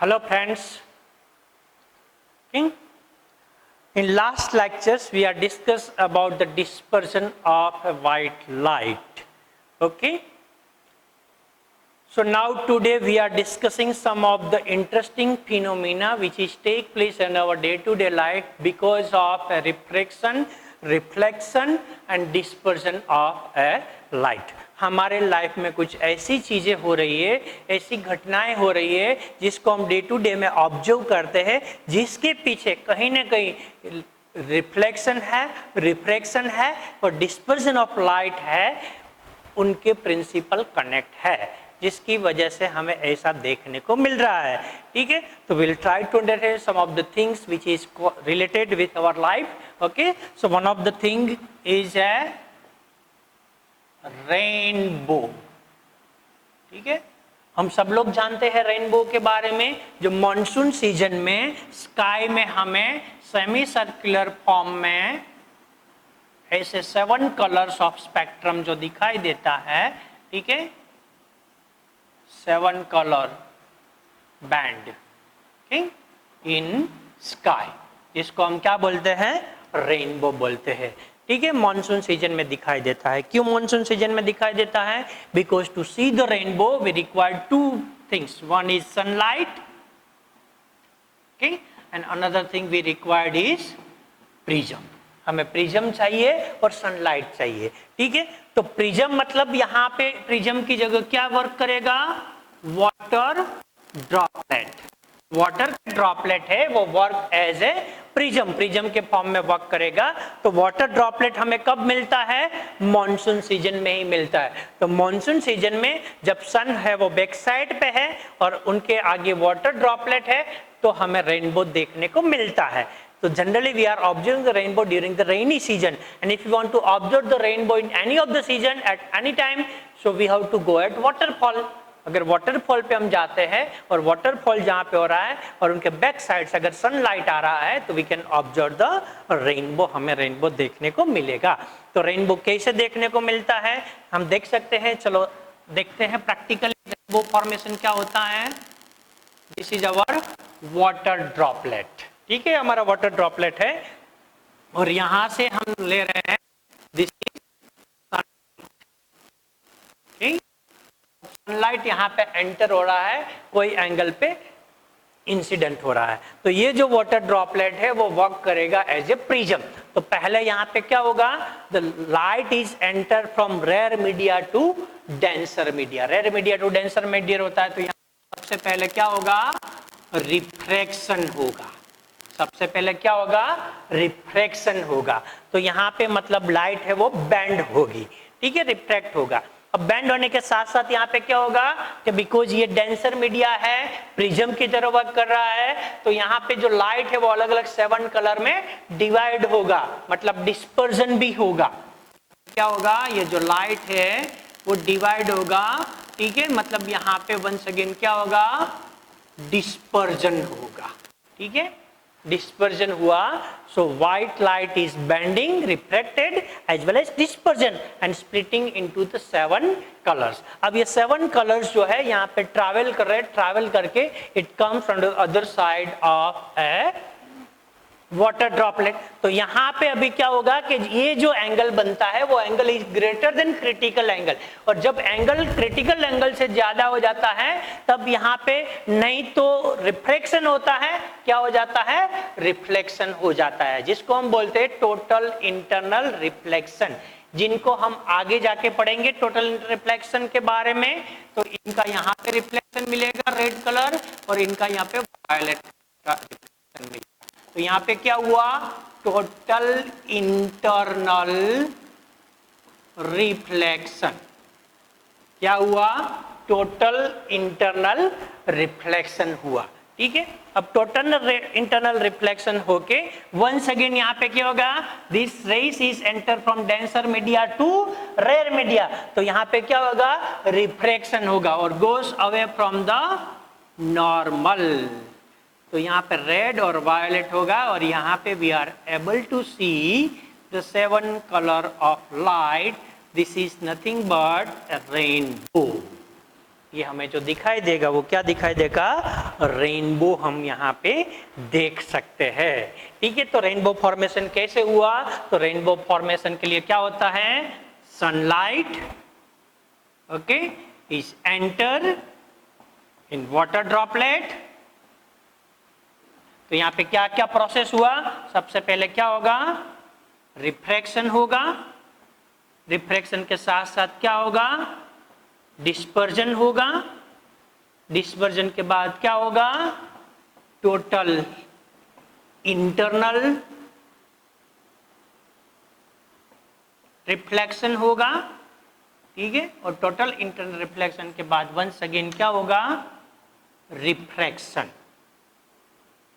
Hello friends. Okay. In last lectures we are discussed about the dispersion of a white light. Okay. So now today we are discussing some of the interesting phenomena which is take place in our day-to-day life because of a reflection and dispersion of a light. हमारे life में कुछ ऐसी चीजें हो रही है, ऐसी घटनाएं हो रही है जिसको हम डे टू डे में ऑब्जर्व करते हैं, जिसके पीछे कहीं ना कहीं रिफ्लेक्शन है और डिस्पर्जन ऑफ लाइट है, उनके प्रिंसिपल कनेक्ट है, जिसकी वजह से हमें ऐसा देखने को मिल रहा है. ठीक है, तो will try to understand some of the things which is related with our life. Okay, so one of the thing is a rainbow. ठीक है, हम सब लोग जानते हैं रेनबो के बारे में, जो मॉनसून सीजन में स्काई में हमें सेमी सर्कुलर फॉर्म में ऐसे 7 कलर्स ऑफ स्पेक्ट्रम जो दिखाई देता है. ठीक है, 7 कलर बैंड इन स्काई, जिसको हम क्या बोलते हैं, रेनबो बोलते हैं. ठीक है, मॉनसून सीजन में दिखाई देता है. क्यों मॉनसून सीजन में दिखाई देता है? Because to see the rainbow we require 2 things. One is sunlight, okay, and another thing we required is prism. हमें प्रिज्म चाहिए और सनलाइट चाहिए. ठीक है, तो प्रिज्म मतलब यहाँ पे प्रिज्म की जगह क्या वर्क करेगा? Water droplet. वाटर ड्रॉपलेट है वो वर्क एज ए प्रिज्म के फॉर्म में वर्क करेगा. तो वाटर ड्रॉपलेट हमें कब मिलता है? मॉनसून सीजन में ही मिलता है. तो मॉनसून सीजन में जब सन है वो बैक साइड पे है और उनके आगे वाटर ड्रॉपलेट है, तो हमें रेनबो देखने को मिलता है. So generally we are observing the rainbow during the rainy season, and if you want to observe the rainbow in any of the season at any time, so we have to go at waterfall. अगर waterfall पे हम जाते हैं और waterfall जहाँ पे हो रहा है और उनके बैक साइड से अगर सनलाइट आ रहा है तो we can observe the rainbow, हमें रेनबो देखने को मिलेगा. तो रेनबो कैसे देखने को मिलता है हम देख सकते हैं. चलो देखते हैं प्रैक्टिकली रेनबो फॉर्मेशन क्या होता है. This is our water droplet. ठीक है, हमारा वाटर ड्रॉपलेट है और यहां से हम ले रहे हैं दिस इज सनलाइट. यहां पे एंटर हो रहा है, कोई एंगल पे इंसिडेंट हो रहा है. तो ये जो वाटर ड्रॉपलेट है वो वर्क करेगा एज ए प्रिज्म. तो पहले यहां पे क्या होगा? The light is enter from rare media to denser media. Rare media to denser media होता है, तो यहां सबसे पहले क्या होगा? रिफ्रैक्शन होगा. सबसे पहले क्या होगा? रिफ्रैक्शन होगा. तो यहाँ पे मतलब लाइट है वो बैंड होगी. ठीक है, रिफ्रैक्ट होगा. अब बैंड होने के साथ साथ यहाँ पे क्या होगा कि बिकॉज ये डेंसर मीडिया है, प्रिज्म की तरह वर्क कर रहा है, तो यहाँ पे जो लाइट है वो अलग अलग 7 कलर में डिवाइड होगा, मतलब डिस्पर्जन भी होगा. क्या होगा? ये जो लाइट है वो डिवाइड होगा. ठीक है, मतलब यहाँ पे वंस अगेन क्या होगा? डिस्पर्जन होगा. ठीक है, डिस्पर्जन हुआ. So white light is bending, reflected as well as dispersion and splitting into the 7 colours. अब ये 7 कलर्स जो है यहाँ पे ट्रैवल कर रहे हैं, ट्रैवल करके it comes from the other side of A water droplet. तो यहाँ पे अभी क्या होगा कि ये जो एंगल बनता है वो angle is greater than critical angle, और जब एंगल क्रिटिकल एंगल से ज्यादा हो जाता है तब यहाँ पे नहीं तो रिफ्लेक्शन होता है, क्या हो जाता है? रिफ्लेक्शन हो जाता है, जिसको हम बोलते हैं टोटल इंटरनल रिफ्लेक्शन, जिनको हम आगे जाके पढ़ेंगे टोटल रिफ्लेक्शन के बारे में. तो इनका यहाँ पे रिफ्लेक्शन मिलेगा रेड कलर और इनका यहाँ पे वायलेट का रिफ्लेक्शन मिलेगा. तो यहाँ पे क्या हुआ? Total internal reflection. क्या हुआ? टोटल इंटरनल रिफ्लेक्शन हुआ. ठीक है, अब टोटल इंटरनल रिफ्लेक्शन होके वंस अगेन यहाँ पे क्या होगा? This rays is enter from denser media to rare media. तो यहाँ पे क्या होगा? रिफ्रैक्शन होगा और goes away from the normal. तो यहाँ पे रेड और वायलेट होगा और यहाँ पे we are able to see the 7 colour of light. This is nothing but rainbow. ये हमें जो दिखाई देगा वो क्या दिखाई देगा, रेनबो हम यहाँ पे देख सकते हैं। ठीक है, तो रेनबो फॉर्मेशन कैसे हुआ, तो रेनबो फॉर्मेशन के लिए क्या होता है, sunlight okay is enter in water droplet. तो यहाँ पे क्या क्या प्रोसेस हुआ, सबसे पहले क्या होगा, रिफ्रैक्शन होगा, रिफ्रैक्शन के साथ साथ क्या होगा, डिस्पर्जन होगा, डिस्पर्जन के बाद क्या होगा, टोटल इंटरनल रिफ्लेक्शन होगा। ठीक है, और टोटल इंटरनल रिफ्लेक्शन के बाद वंस अगेन क्या होगा, रिफ्रैक्शन।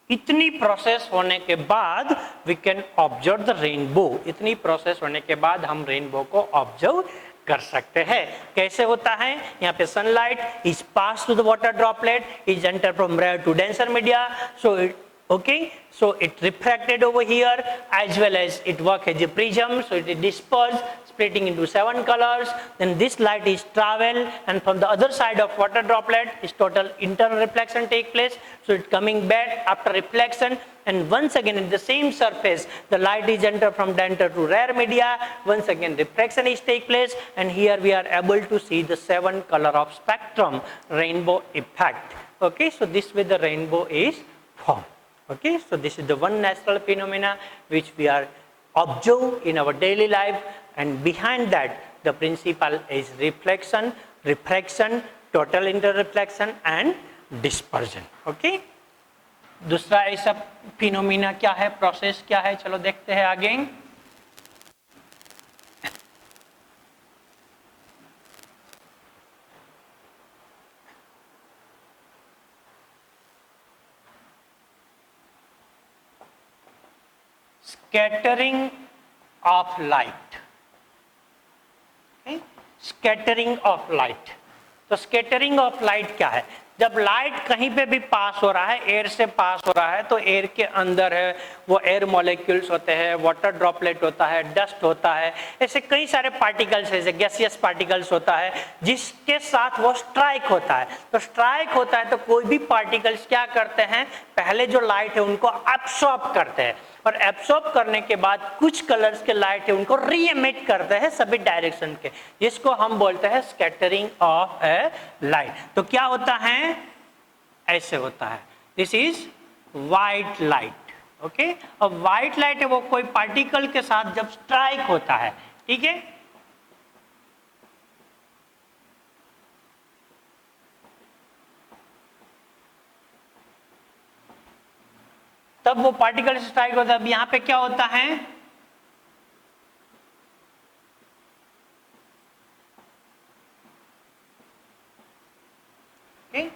इतनी प्रोसेस होने के बाद we can observe the rainbow. इतनी प्रोसेस होने के बाद हम रेनबो को ऑब्जर्व कर सकते हैं। कैसे होता है, यहाँ पे sunlight is pass to the water droplet, is enter from rare to denser media, so it okay, so it refracted over here as well as it work as a prism, so it is dispersed splitting into 7 colors. Then this light is travel and from the other side of water droplet is total internal reflection take place, so it coming back after reflection and once again in the same surface the light is enter from denser to rare media, once again refraction is take place and here we are able to see the 7 color of spectrum rainbow effect. Okay, so this way the rainbow is formed. Okay, so this is the one natural phenomena which we are observe in our daily life, and behind that the principle is reflection, refraction, total interreflection and dispersion. Okay, दूसरा ऐसा phenomena क्या है, process क्या है, चलो देखते हैं आगे। Scattering of light, okay? Scattering of light, तो scattering of light क्या है, जब लाइट कहीं पे भी पास हो रहा है, एयर से पास हो रहा है, तो एयर के अंदर है वो एयर मॉलिक्यूल्स होते हैं, वाटर ड्रॉपलेट होता है, डस्ट होता है, ऐसे कई सारे पार्टिकल्स है, जैसे गैसियस पार्टिकल्स होता है जिसके साथ वो स्ट्राइक होता है। तो स्ट्राइक होता है तो कोई भी पार्टिकल्स क्या करते हैं, पहले जो लाइट है उनको एब्सॉर्ब करते हैं और एब्सॉर्ब करने के बाद कुछ कलर्स के लाइट है उनको री एमिट करते हैं सभी डायरेक्शन के, जिसको हम बोलते हैं स्कैटरिंग ऑफ ए लाइट। तो क्या होता है, ऐसे होता है, this is white light. Okay, अब व्हाइट लाइट है वो कोई पार्टिकल के साथ जब स्ट्राइक होता है, ठीक है, तब वो पार्टिकल स्ट्राइक होता है। अब यहां पे क्या होता है, okay?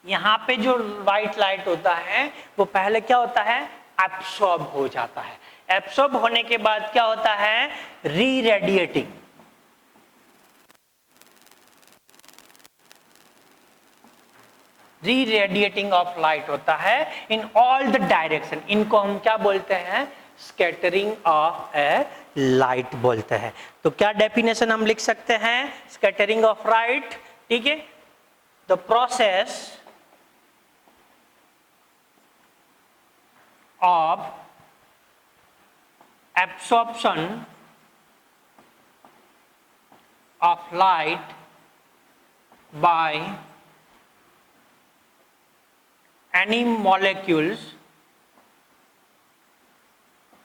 यहां पे जो व्हाइट लाइट होता है वो पहले क्या होता है, एब्सॉर्ब हो जाता है। एब्सॉर्ब होने के बाद क्या होता है, री रेडिएटिंग, री रेडिएटिंग ऑफ लाइट होता है इन ऑल द डायरेक्शन। इनको हम क्या बोलते हैं, स्कैटरिंग ऑफ ए लाइट बोलते हैं। तो क्या डेफिनेशन हम लिख सकते हैं, स्कैटरिंग ऑफ लाइट, ठीक है, the process of absorption of light by any molecules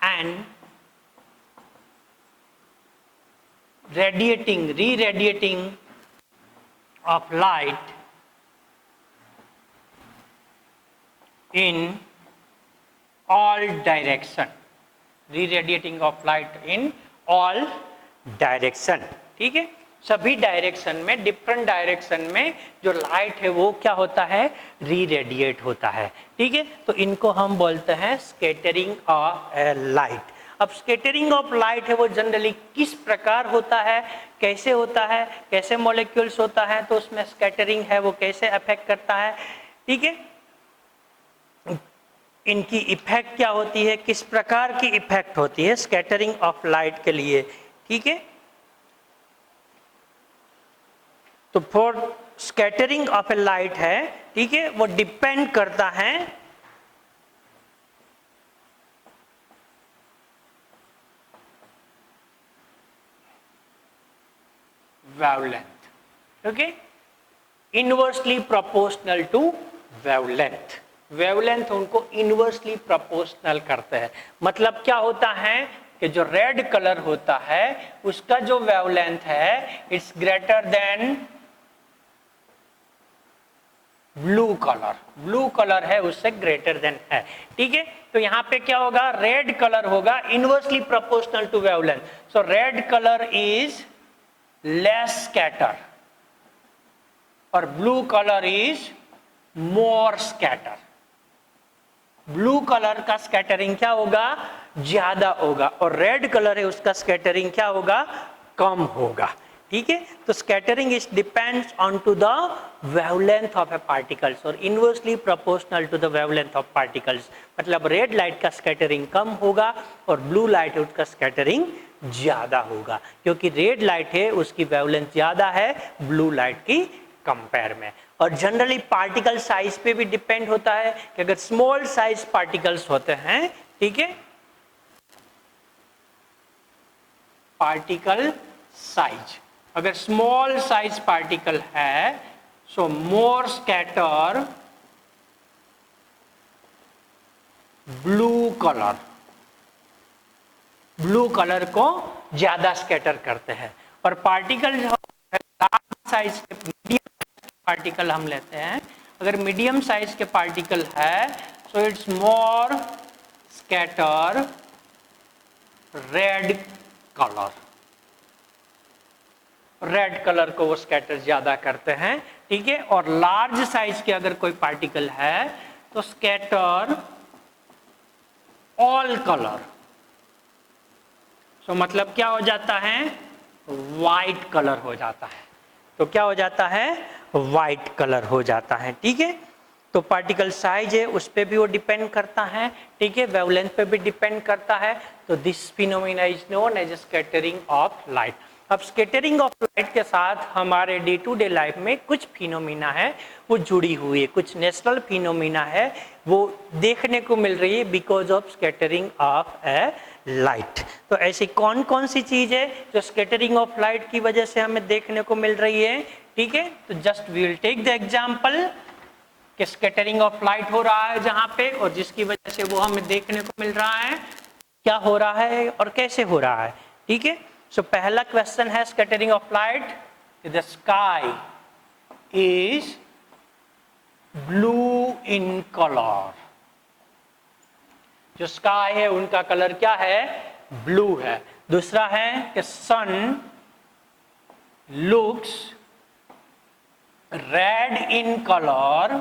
and re-radiating of light in all direction, re-radiating of light in all direction, ठीक है, सभी डायरेक्शन में, डिफरेंट डायरेक्शन में जो लाइट है वो क्या होता है, री रेडिएट होता है, ठीक है। तो इनको हम बोलते हैं स्कैटरिंग ऑफ लाइट। अब स्कैटरिंग ऑफ लाइट है वो जनरली किस प्रकार होता है, कैसे होता है, कैसे मॉलिक्यूल्स होता है, तो उसमें स्कैटरिंग है वो कैसे अफेक्ट करता है, ठीक है, इनकी इफेक्ट क्या होती है, किस प्रकार की इफेक्ट होती है स्कैटरिंग ऑफ लाइट के लिए, ठीक है। तो for scattering of a light है, ठीक है, वो डिपेंड करता है wavelength, okay, inversely proportional to wavelength. Wavelength उनको इनवर्सली प्रोपोर्शनल करते हैं। मतलब क्या होता है कि जो रेड कलर होता है उसका जो वेवलेंथ है it's greater than blue colour. Blue colour है उससे ग्रेटर देन है, ठीक है। तो यहां पे क्या होगा, रेड कलर होगा inversely proportional to wavelength. So red colour is less scatter और blue colour is more scatter. Blue colour का स्कैटरिंग क्या होगा, ज्यादा होगा, और रेड कलर है उसका स्कैटरिंग क्या होगा, कम होगा, ठीक है। तो scattering is depends on to the wavelength of a particles और inversely proportional to the wavelength of particles. मतलब रेड लाइट का स्कैटरिंग कम होगा और ब्लू लाइट है उसका स्कैटरिंग ज्यादा होगा, क्योंकि रेड लाइट है उसकी वेवलेंथ ज्यादा है ब्लू लाइट की कंपेयर में। और जनरली पार्टिकल साइज पे भी डिपेंड होता है कि अगर स्मॉल साइज पार्टिकल्स होते हैं, ठीक है, पार्टिकल साइज अगर स्मॉल साइज पार्टिकल है so more scatter blue colour, blue colour को ज्यादा स्कैटर करते हैं। और पार्टिकल जो लार्ज साइज के मीडियम पार्टिकल हम लेते हैं, अगर मीडियम साइज के पार्टिकल है so it's more scatter red colour. Red colour को वो स्कैटर ज्यादा करते हैं, ठीक है। और लार्ज साइज के अगर कोई पार्टिकल है तो स्कैटर ऑल कलर। सो मतलब क्या हो जाता है, वाइट कलर हो जाता है। तो क्या हो जाता है, वाइट कलर हो जाता है, ठीक है। तो पार्टिकल साइज है उस पर भी वो डिपेंड करता है, ठीक है, वेवलेंथ पे भी डिपेंड करता है। तो this phenomena is known as scattering of light. अब स्कैटरिंग ऑफ लाइट के साथ हमारे डे टू डे लाइफ में कुछ फिनोमेना है वो जुड़ी हुई है, कुछ नेचुरल फिनोमेना है वो देखने को मिल रही है because of scattering of a light. तो ऐसी कौन कौन सी चीज है जो स्कैटरिंग ऑफ लाइट की वजह से हमें देखने को मिल रही है, ठीक है। तो just we will take the example कि स्कैटरिंग ऑफ लाइट हो रहा है जहां पे, और जिसकी वजह से वो हमें देखने को मिल रहा है, क्या हो रहा है और कैसे हो रहा है, ठीक है। सो पहला क्वेश्चन है scattering of light, the sky is blue in colour. जो स्काई है उनका कलर क्या है, ब्लू है। दूसरा है कि sun looks red in colour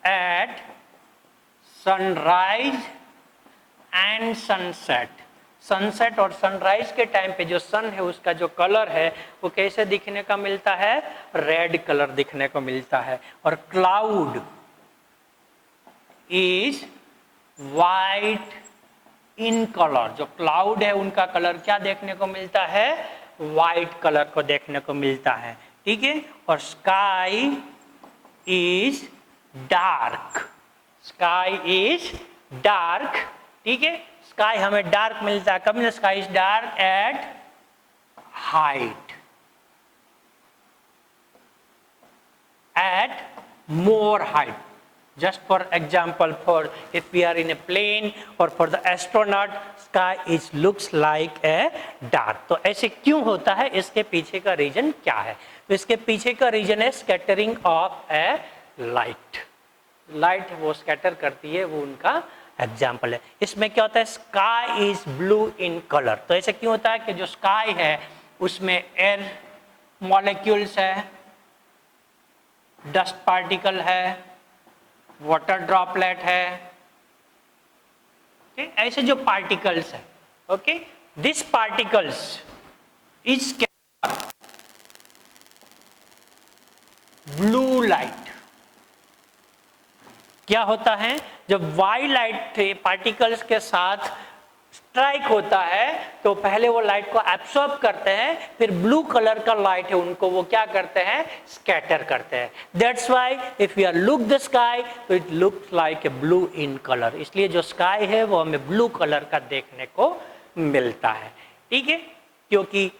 at sunrise and sunset. Sunset और सनराइज के टाइम पे जो सन है उसका जो कलर है वो कैसे दिखने का मिलता है, रेड कलर दिखने को मिलता है। और cloud is white in colour. जो क्लाउड है उनका कलर क्या देखने को मिलता है, वाइट कलर को देखने को मिलता है, ठीक है। और sky is dark. Sky is dark, ठीक है। स्काई हमें डार्क मिलता है कब, sky is dark at height, at more height. Just for example, for if we are in a plane or for the astronaut, sky is looks like a dark. तो ऐसे क्यों होता है, इसके पीछे का रीजन क्या है? तो इसके पीछे का रीजन है scattering of a light. Light वो स्कैटर करती है, वो उनका एग्जाम्पल है। इसमें क्या होता है, sky is blue in colour. तो ऐसे क्यों होता है कि जो स्काई है उसमें एयर मॉलिक्यूल्स है, डस्ट पार्टिकल है, वाटर ड्रॉपलेट है, okay? ऐसे जो पार्टिकल्स है, okay, this particles is blue light. क्या होता है, जब वाई लाइट पार्टिकल्स के साथ स्ट्राइक होता है तो पहले वो लाइट को एब्सॉर्ब करते हैं, फिर ब्लू कलर का लाइट है उनको वो क्या करते हैं, स्कैटर करते हैं। That's why if you look the sky तो it looks like a blue in colour, इसलिए जो स्काई है वो हमें ब्लू कलर का देखने को मिलता है। ठीक है, क्योंकि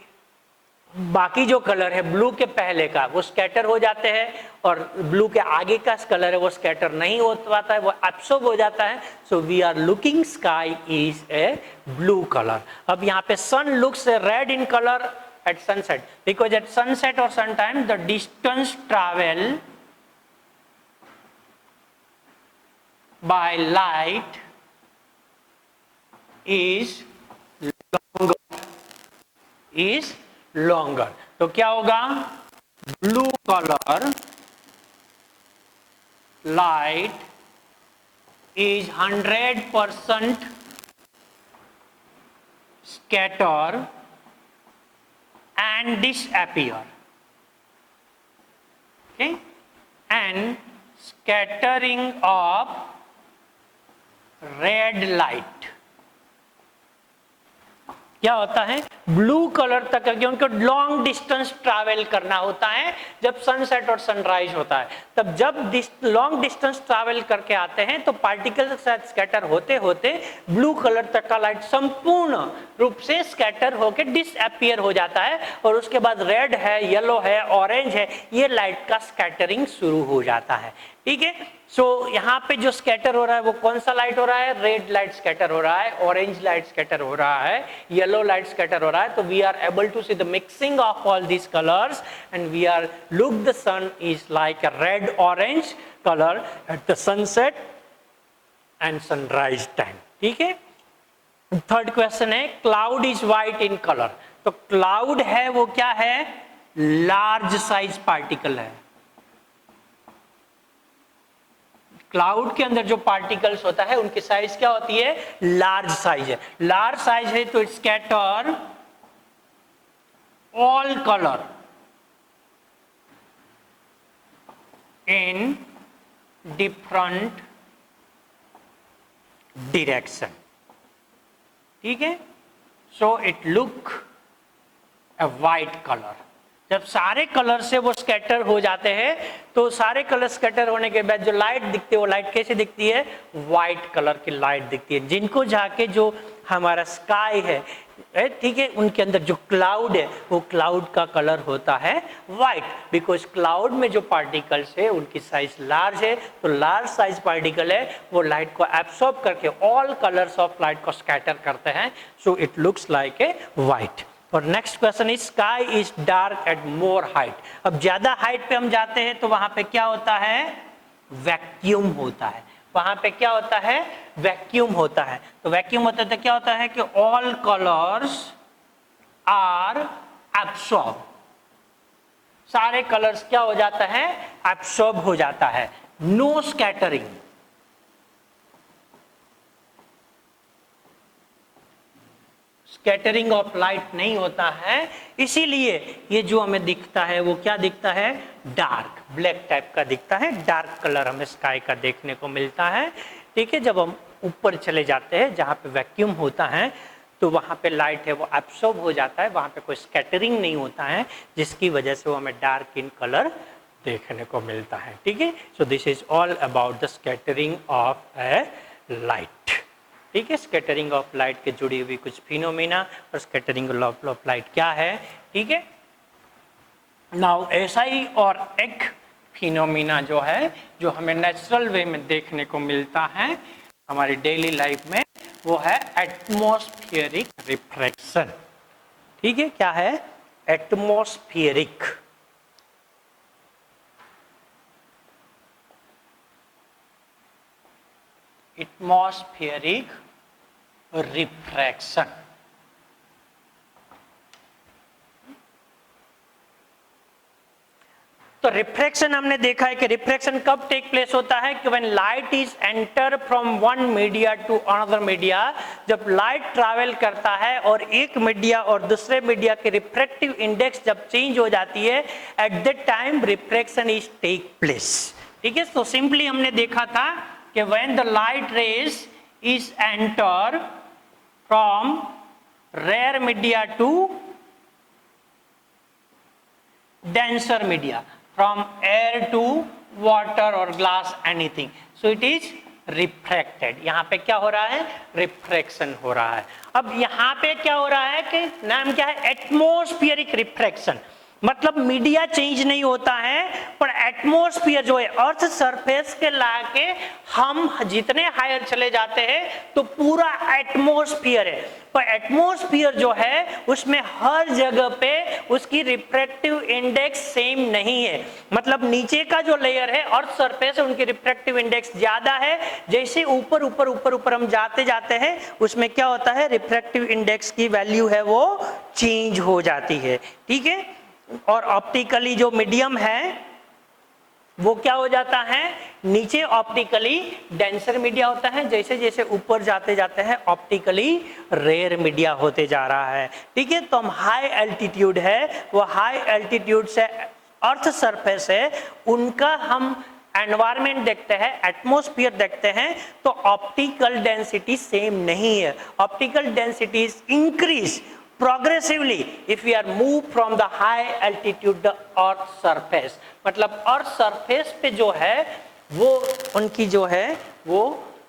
बाकी जो कलर है ब्लू के पहले का वो स्कैटर हो जाते हैं और ब्लू के आगे का कलर है वो स्कैटर नहीं हो पाता है, वो एब्सॉर्ब हो जाता है। So we are looking sky is a blue colour. अब यहाँ पे sun looks red in colour at sunset because at sunset और sun time the distance travel by light is longer. तो क्या होगा, blue colour light is 100% scatter and disappear. Okay, and scattering of red light क्या होता है, blue colour तक, क्योंकि long distance travel करना होता है जब सनसेट और सनराइज होता है। तब जब लॉन्ग डिस्टेंस ट्रैवल करके आते हैं तो पार्टिकल स्कैटर होते होते ब्लू कलर तक का लाइट संपूर्ण रूप से स्कैटर होकर डिसअपियर हो जाता है और उसके बाद रेड है, येलो है, ऑरेंज है, ये लाइट का स्कैटरिंग शुरू हो जाता है। ठीक है, सो यहाँ पे जो स्कैटर हो रहा है वो कौन सा लाइट हो रहा है, रेड लाइट स्कैटर हो रहा है, ऑरेंज लाइट स्कैटर हो रहा है, येलो लाइट स्कैटर हो रहा है। तो we are able to see the mixing of all these colours and we are look the sun is like a red orange colour at the sunset and sunrise time. ठीक है, third question है cloud is white in colour. तो cloud है वो क्या है, large size particle है। क्लाउड के अंदर जो पार्टिकल्स होता है उनकी साइज क्या होती है, लार्ज साइज है। लार्ज साइज है तो scatter all colour in different direction. ठीक है, so it look a white colour. जब सारे कलर से वो स्कैटर हो जाते हैं तो सारे कलर स्कैटर होने के बाद जो लाइट दिखती है वो लाइट कैसे दिखती है, व्हाइट कलर की लाइट दिखती है। जिनको जाके जो हमारा स्काई है, ठीक है, उनके अंदर जो क्लाउड है वो क्लाउड का कलर होता है व्हाइट, बिकॉज क्लाउड में जो पार्टिकल्स है उनकी साइज लार्ज है। तो लार्ज साइज पार्टिकल है वो लाइट को एब्सॉर्ब करके ऑल कलर्स ऑफ लाइट को स्कैटर करते हैं, so it looks like a white. और next question is sky is dark at more height. अब ज्यादा हाइट पे हम जाते हैं तो वहां पे क्या होता है, वैक्यूम होता है। वहां पे क्या होता है, वैक्यूम होता है। तो वैक्यूम होता है तो क्या होता है कि ऑल कलर्स आर एब्सॉर्ब, सारे कलर्स क्या हो जाता है, एब्सॉर्ब हो जाता है। No scattering, scattering of light नहीं होता है, इसीलिए ये जो हमें दिखता है वो क्या दिखता है, डार्क ब्लैक टाइप का दिखता है। डार्क कलर हमें स्काई का देखने को मिलता है। ठीक है, जब हम ऊपर चले जाते हैं जहाँ पे वैक्यूम होता है तो वहाँ पे लाइट है वो एब्सॉर्ब हो जाता है, वहाँ पे कोई स्कैटरिंग नहीं होता है, जिसकी वजह से वो हमें डार्क इन कलर देखने को मिलता है। ठीक है, so this is all about the scattering of a light. ठीक है, स्कैटरिंग ऑफ लाइट के जुड़ी हुई कुछ फिनोमेना और स्कैटरिंग ऑफ लाइट क्या है। ठीक है, नाउ ऐसा ही और एक फिनोमेना जो है जो हमें नेचुरल वे में देखने को मिलता है हमारी डेली लाइफ में, वो है एटमॉस्फेरिक रिफ्रैक्शन। ठीक है, क्या है, एटमॉस्फेरिक। Atmospheric refraction. तो रिफ्रैक्शन हमने देखा है कि रिफ्रैक्शन कब टेक प्लेस होता है कि when light is enter from one media to another media. जब लाइट ट्रैवल करता है और एक मीडिया और दूसरे मीडिया के रिफ्रैक्टिव इंडेक्स जब चेंज हो जाती है, at that time refraction is take place. ठीक है, तो सिंपली हमने देखा था कि when the light rays is enter from rare media to denser media, from air to water or glass, anything. So it is refracted. यहाँ पे क्या हो रहा है? रिफ्रैक्शन हो रहा है. अब यहाँ पे क्या हो रहा है कि नाम क्या है? Atmospheric refraction. मतलब मीडिया चेंज नहीं होता है, पर एटमॉस्फेयर जो है अर्थ सरफेस के लाके हम जितने हायर चले जाते हैं तो पूरा एटमॉस्फेयर है, पर एटमॉस्फेयर जो है उसमें हर जगह पे उसकी रिफ्रैक्टिव इंडेक्स सेम नहीं है. मतलब नीचे का जो लेयर है अर्थ सरफेस है उनकी रिफ्रैक्टिव इंडेक्स ज्यादा है. जैसे ऊपर ऊपर ऊपर ऊपर हम जाते जाते हैं उसमें क्या होता है? रिफ्रैक्टिव इंडेक्स की वैल्यू है वो चेंज हो जाती है. ठीक है. और ऑप्टिकली जो मीडियम है वो क्या हो जाता है? नीचे ऑप्टिकली डेंसर मीडिया होता है, जैसे जैसे ऊपर जाते जाते हैं ऑप्टिकली रेयर मीडिया होते जा रहा है. ठीक है. तो हम हाई एल्टीट्यूड है, वो हाई एल्टीट्यूड से अर्थ सरफेस है उनका हम एनवायरमेंट देखते हैं, एटमॉस्फेयर देखते हैं, तो ऑप्टिकल डेंसिटी सेम नहीं है. Optical density is increase progressively if we are moved from the high altitude the earth surface. मतलब अर्थ सरफेस पे जो है वो उनकी जो है वो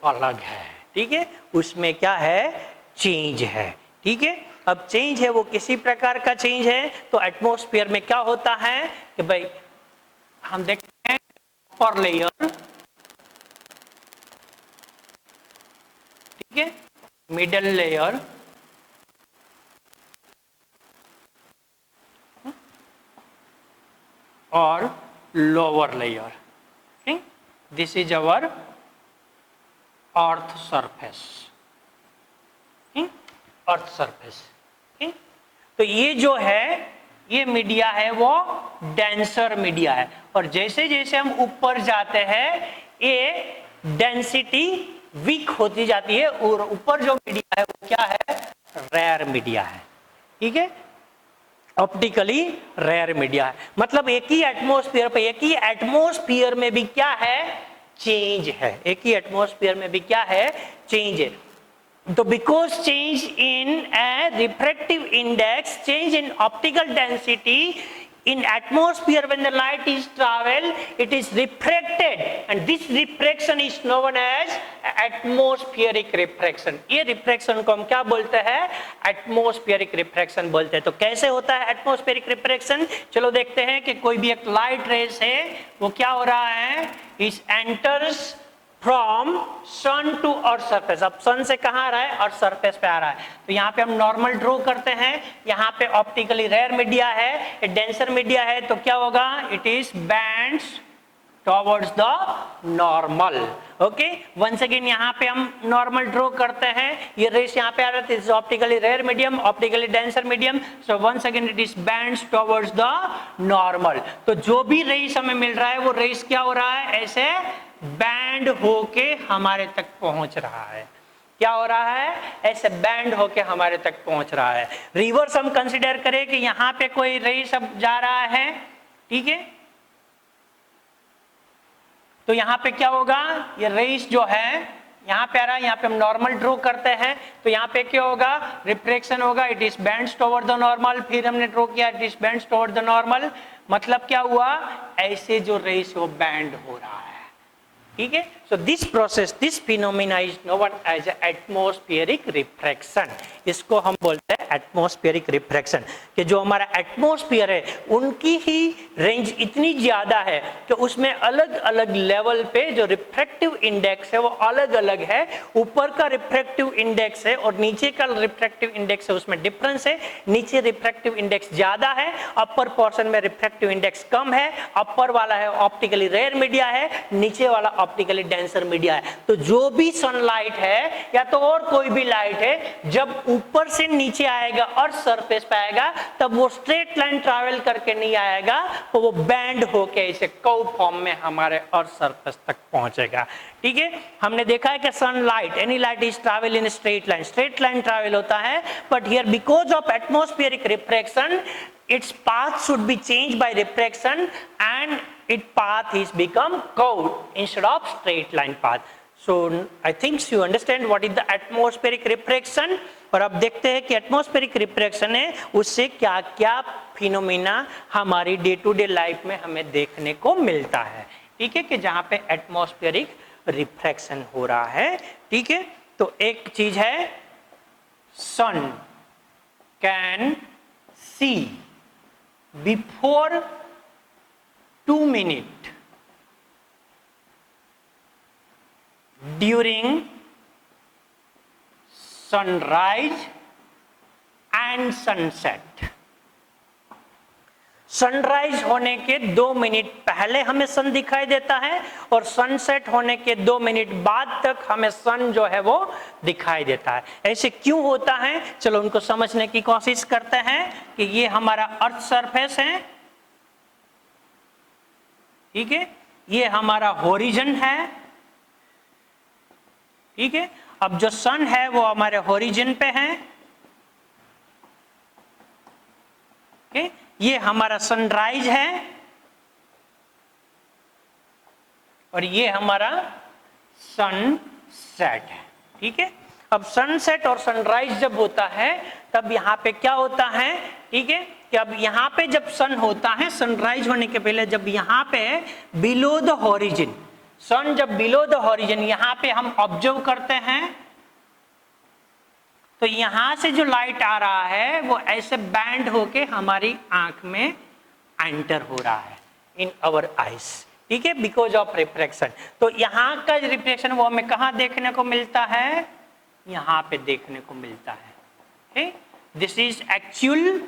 अलग है. ठीक है. उसमें क्या है? चेंज है. ठीक है. अब चेंज है वो किसी प्रकार का चेंज है. तो एटमॉस्फेयर में क्या होता है कि भाई हम देखते हैं अपर लेयर, ठीक है, मिडल लेयर, और lower layer. This is our earth surface. Earth surface. तो ये जो है ये मीडिया है वो डेंसर मीडिया है. और जैसे जैसे हम ऊपर जाते हैं ये डेंसिटी वीक होती जाती है और ऊपर जो मीडिया है वो क्या है? रेयर मीडिया है. ठीक है. ऑप्टिकली रेयर मीडिया है. मतलब एक ही एटमॉस्फेयर पे, एक ही एटमॉस्फेयर में भी क्या है? चेंज है. एक ही एटमॉस्फेयर में भी क्या है? चेंज है. तो because change in A refractive index, change in optical density in atmosphere, when the light is travel, it is refracted, and this refraction is known as atmospheric refraction. ये refraction को हम क्या बोलते हैं? atmospheric refraction बोलते हैं. तो कैसे होता है atmospheric refraction? चलो देखते हैं कि कोई भी एक लाइट रेस है वो क्या हो रहा है? It enters from sun to earth surface. अब सन से कहाँ आ रहा है? अर्थ सरफेस पे आ रहा है. तो यहाँ पे हम नॉर्मल ड्रॉ करते हैं. यहाँ पे ऑप्टिकली रेयर मीडिया है, डेंसर मीडिया है, तो क्या होगा? It is bends towards the normal. Okay. Once again यहाँ पे हम नॉर्मल ड्रॉ करते हैं. ये रेस यहाँ पे आ रहा है, optically rare medium, optically denser medium. So once again it is bends towards the normal. तो जो भी रेस हमें मिल रहा है वो रेस क्या हो रहा है? ऐसे बैंड होके हमारे तक पहुंच रहा है. क्या हो रहा है? ऐसे बैंड होके हमारे तक पहुंच रहा है. रिवर्स हम कंसीडर करें कि यहां पे कोई रेस अब जा रहा है. ठीक है. तो यहां पे क्या होगा? ये रेस जो है यहां पे आ रहा है, यहां पे हम नॉर्मल ड्रॉ करते हैं. तो यहां पे क्या होगा? रिफ्रैक्शन होगा. It is bends toward the normal. फिर हमने ड्रॉ किया, it is bends toward the normal. मतलब क्या हुआ? ऐसे जो रेस वो बैंड हो रहा है. ठीक है. So this process, this phenomena is known as atmospheric refraction. इसको हम बोलते हैं एटमॉस्फेरिक रिफ्रैक्शन. कि जो हमारा एटमॉस्फेयर है उनकी ही रेंज इतनी ज्यादा है कि उसमें अलग अलग लेवल पे जो रिफ्रैक्टिव इंडेक्स है वो अलग अलग है. ऊपर का रिफ्रैक्टिव इंडेक्स है और नीचे का रिफ्रैक्टिव इंडेक्स है, उसमें डिफरेंस है. नीचे रिफ्रैक्टिव इंडेक्स ज्यादा है, अपर पोर्शन में रिफ्रैक्टिव इंडेक्स कम है. अपर वाला है ऑप्टिकली रेयर मीडिया है, नीचे वाला ऑप्टिकली डेंसर मीडिया है. तो जो भी सनलाइट है या तो और कोई भी लाइट है, जब ऊपर से नीचे आएगा और सरफेस पे आएगा तब वो स्ट्रेट लाइन ट्रैवल करके नहीं आएगा, तो वो बैंड होके ऐसे कर्व फॉर्म में हमारे अर्थ सरफेस तक पहुंचेगा. ठीक है. हमने देखा है कि sunlight, any light is travel in straight line, straight line travel होता है. But here because of atmospheric refraction its path should be changed by refraction and its path is become curved instead of straight line path. So I think you understand what is the atmospheric refraction. और अब देखते हैं कि atmospheric refraction है उससे क्या क्या phenomena हमारी डे टू डे लाइफ में हमें देखने को मिलता है। ठीक है, कि जहां पे एटमॉस्फेरिक रिफ्रैक्शन हो रहा है। ठीक है, तो एक चीज है sun can see before 2 minutes during sunrise and sunset। Sunrise होने के 2 मिनट पहले हमें सन दिखाई देता है और सनसेट होने के 2 मिनट बाद तक हमें सन जो है वो दिखाई देता है। ऐसे क्यों होता है, चलो उनको समझने की कोशिश करते हैं। कि ये हमारा अर्थ सरफेस है, ठीक है, ये हमारा होरिजन है। ठीक है, अब जो सन है वो हमारे होरिजन पे है। okay? ये हमारा सनराइज है और ये हमारा सनसेट है। ठीक है, अब सनसेट और सनराइज जब होता है तब यहां पे क्या होता है, ठीक है, कि अब यहां पे जब सन होता है सनराइज होने के पहले, जब यहां पे बिलो द होरिजन, सन जब बिलो द होरिजन यहां पे हम ऑब्जर्व करते हैं तो यहां से जो लाइट आ रहा है वो ऐसे बैंड होके हमारी आंख में एंटर हो रहा है इन आवर आईज। ठीक है, बिकॉज ऑफ रिफ्रैक्शन। तो यहां का रिफ्रैक्शन वो हमें कहां देखने को मिलता है, यहां पे देखने को मिलता है। This is actual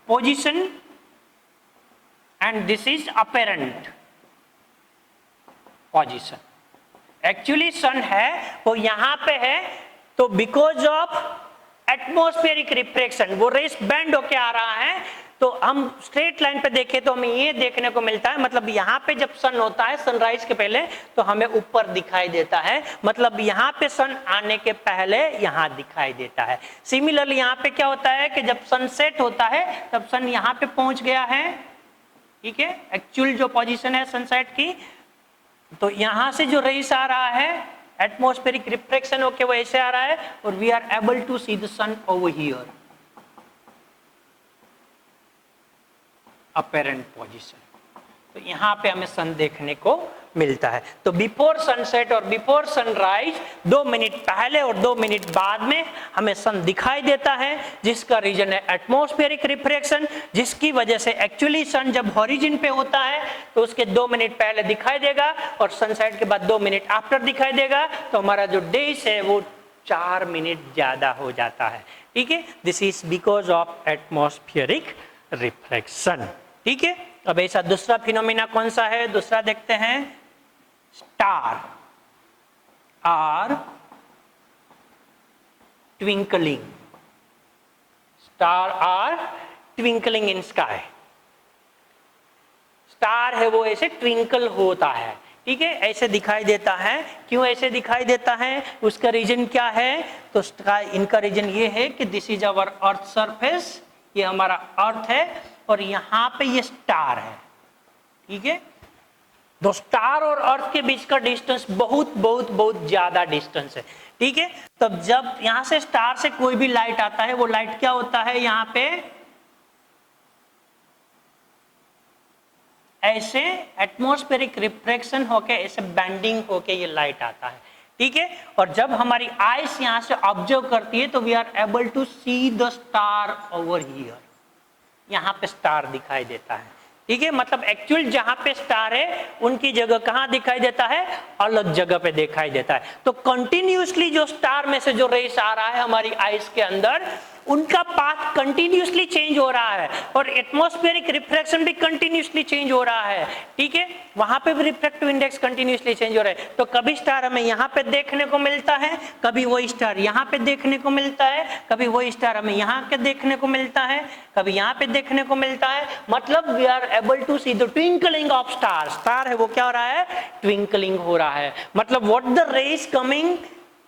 position and this is apparent position. Actually sun है वो यहां पे है, तो बिकॉज ऑफ एटमॉस्फेरिक रिफ्रैक्शन वो रेस बैंड होके आ रहा है। तो हम स्ट्रेट लाइन पे देखें तो हमें ये देखने को मिलता है, मतलब यहाँ पे जब सन होता है सनराइज के पहले तो हमें ऊपर दिखाई देता है, मतलब यहाँ पे सन आने के पहले यहाँ दिखाई देता है। सिमिलरली यहाँ पे क्या होता है कि जब सनसेट होता है तब सन यहाँ पे पहुंच गया है। ठीक है, एक्चुअल जो पोजीशन है सनसेट की, तो यहां से जो रेस आ रहा है एटमॉस्फेरिक रिफ्रैक्शन होके वो ऐसे आ रहा है और we are able to see the sun over here apparent position. तो यहां पे हमें सन देखने को मिलता है। तो बिफोर सनसेट और बिफोर सनराइज 2 मिनट पहले और 2 मिनट बाद में हमें सन दिखाई देता है, जिसका रीजन है एटमॉस्फेरिक रिफ्रैक्शन, जिसकी वजह से एक्चुअली सन जब होरिजन पे होता है तो उसके 2 मिनट पहले दिखाई देगा और सनसेट के बाद 2 मिनट आफ्टर दिखाई देगा। तो हमारा जो डेज है वो 4 मिनट ज्यादा हो जाता है। ठीक है, this is because of atmospheric refraction. ठीक है, अब ऐसा दूसरा फिनोमेना कौन सा है, दूसरा देखते हैं। Star are twinkling, star are twinkling in sky. Star है वो ऐसे ट्विंकल होता है। ठीक है, ऐसे दिखाई देता है। क्यों ऐसे दिखाई देता है, उसका रीजन क्या है, तो इनका रीजन ये है कि this is our earth surface, ये हमारा अर्थ है और यहां पे ये स्टार है। ठीक है, दो स्टार और अर्थ के बीच का डिस्टेंस बहुत बहुत बहुत ज्यादा डिस्टेंस है। ठीक है, तब जब यहां से स्टार से कोई भी लाइट आता है वो लाइट क्या होता है, यहां पे ऐसे एटमॉस्फेरिक रिफ्रैक्शन होके ऐसे बैंडिंग होके ये लाइट आता है। ठीक है, और जब हमारी आईज यहां से ऑब्जर्व करती है तो we are able to see the star over here, यहां पे स्टार दिखाई देता है। ठीक है, मतलब एक्चुअल जहां पे स्टार है उनकी जगह कहां दिखाई देता है, अलग जगह पे दिखाई देता है। तो कंटिन्यूअसली जो स्टार में से जो रेस आ रहा है हमारी आईज के अंदर, उनका पाथ कंटिन्यूअसली चेंज हो रहा है और एटमॉस्फेरिक रिफ्रैक्शन भी कंटिन्यूअसली चेंज हो रहा है। ठीक है, वहां पे भी रिफ्रैक्टिव इंडेक्स कंटिन्यूअसली चेंज हो रहा है। तो कभी स्टार हमें यहाँ पे देखने को मिलता है, कभी वो स्टार यहाँ पे देखने को मिलता है, कभी वो स्टार हमें यहाँ के देखने को मिलता है, कभी यहाँ पे देखने को मिलता है। मतलब we are able to see the twinkling of star. Star है वो क्या हो रहा है, ट्विंकलिंग हो रहा है। मतलब what the rays coming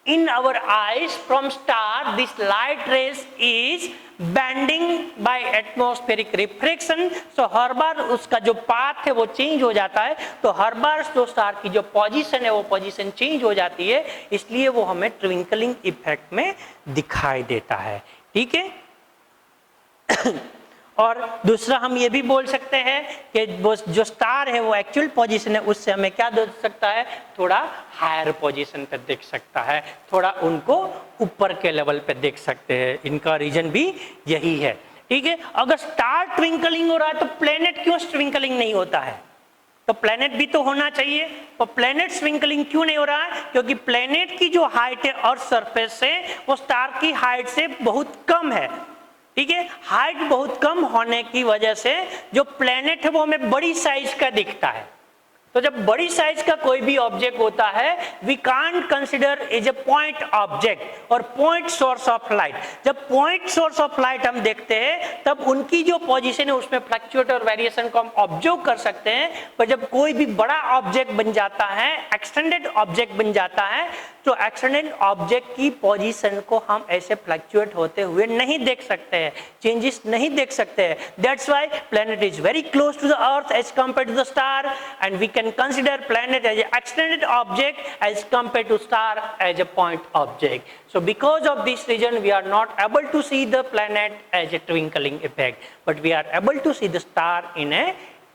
in our eyes from star, this light rays is bending by atmospheric refraction. So हर बार उसका जो पाथ है वो चेंज हो जाता है, तो हर बार जो स्टार की जो पोजीशन है वो पोजीशन चेंज हो जाती है, इसलिए वो हमें ट्विंकलिंग इफेक्ट में दिखाई देता है। ठीक है। और दूसरा हम ये भी बोल सकते हैं कि वो जो स्टार है वो एक्चुअल पोजीशन है उससे हमें क्या दे सकता है, थोड़ा हायर पोजीशन पे देख सकता है, थोड़ा उनको ऊपर के लेवल पे देख सकते हैं। इनका रीजन भी यही है। ठीक है। अगर स्टार ट्विंकलिंग हो रहा है तो प्लेनेट क्यों ट्विंकलिंग नहीं होता है? तो प्लेनेट भी तो होना चाहिए, और प्लेनेट ट्विंकलिंग क्यों नहीं हो रहा है? क्योंकि प्लेनेट की जो हाइट है अर्थ सरफेस से वो स्टार की हाइट से बहुत कम है। ठीक है। हाइट बहुत कम होने की वजह से जो प्लेनेट है वो हमें बड़ी साइज का दिखता है। तो जब बड़ी साइज का कोई भी ऑब्जेक्ट होता है, we can't consider as a point object और पॉइंट सोर्स ऑफ लाइट। जब पॉइंट सोर्स ऑफ लाइट हम देखते हैं तब उनकी जो पोजीशन है उसमें फ्लक्चुएट और वेरिएशन को हम ऑब्जर्व कर सकते हैं, पर जब कोई भी बड़ा ऑब्जेक्ट बन जाता है, एक्सटेंडेड ऑब्जेक्ट बन जाता है, तो एक्सटेंडेड ऑब्जेक्ट की पोजीशन को हम ऐसे फ्लक्चुएट होते हुए नहीं देख सकते हैं, चेंजेस नहीं देख सकते हैं। That's why planet is very close to the earth as compared to the star, and we can consider planet as an extended object as compared to star as a point object. So because of this reason we are not able to see the planet as a twinkling effect, but we are able to see the star in a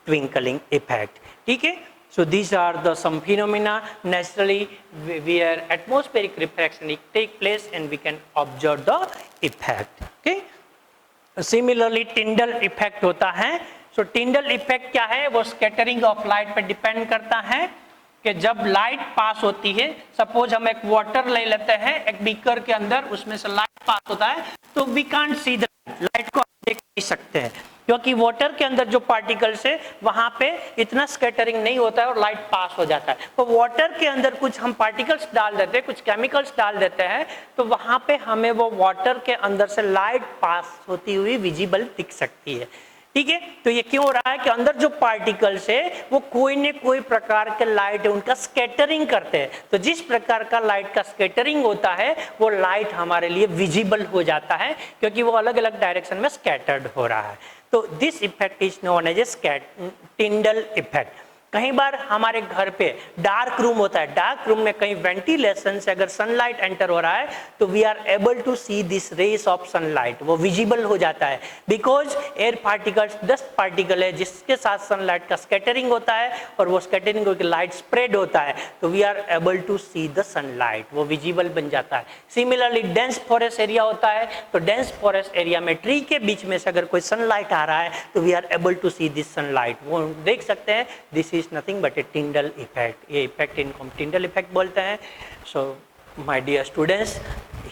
twinkling effect. ठीक है। So these are the some phenomena naturally where atmospheric refraction take place and we can observe the effect. Okay. Similarly Tyndall effect होता है। तो Tyndall effect क्या है? वो scattering of light पे depend करता है कि जब लाइट पास होती है, सपोज हम एक वाटर ले लेते हैं एक बीकर के अंदर, उसमें से लाइट पास होता है, तो we can't see the light को देख नहीं सकते हैं, क्योंकि वाटर के अंदर जो पार्टिकल्स है वहां पे इतना स्कैटरिंग नहीं होता है और लाइट पास हो जाता है। तो वाटर के अंदर कुछ हम पार्टिकल्स डाल देते हैं, कुछ केमिकल्स डाल देते हैं, तो वहां पे हमें वो वाटर के अंदर से लाइट पास होती हुई विजिबल दिख सकती है। ठीक है। तो ये क्यों हो रहा है कि अंदर जो पार्टिकल्स है वो कोई न कोई प्रकार के लाइट है उनका स्कैटरिंग करते हैं, तो जिस प्रकार का लाइट का स्कैटरिंग होता है वो लाइट हमारे लिए विजिबल हो जाता है, क्योंकि वो अलग अलग डायरेक्शन में स्कैटर्ड हो रहा है। तो this effect is known as a Tyndall effect. कई बार हमारे घर पे डार्क रूम होता है, डार्क रूम में कहीं वेंटिलेशन से अगर सनलाइट एंटर हो रहा है तो we are able to see this rays of sunlight, वो विजिबल हो जाता है, because air particles dust particle है जिसके साथ सनलाइट का स्कैटरिंग होता है और वो स्कैटरिंग होकर लाइट स्प्रेड होता है, तो we are able to see the sunlight, वो विजिबल बन जाता है। सिमिलरली डेंस फॉरेस्ट एरिया होता है, तो डेंस फॉरेस्ट एरिया में ट्री के बीच में से अगर कोई सनलाइट आ रहा है तो we are able to see this sunlight, वो देख सकते हैं। This is nothing but a Tyndall effect. ये effect इनको हम Tyndall effect बोलते हैं। So my dear students,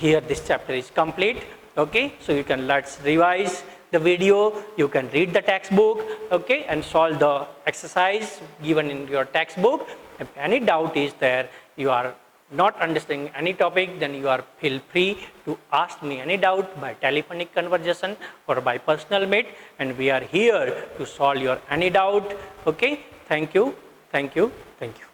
here this chapter is complete. Okay, so you can let's revise the video. You can read the textbook. Okay, and solve the exercise given in your textbook. If any doubt is there, you are not understanding any topic, then you are feel free to ask me any doubt by telephonic conversation or by personal meet, and we are here to solve your any doubt. Okay. Thank you, thank you, thank you.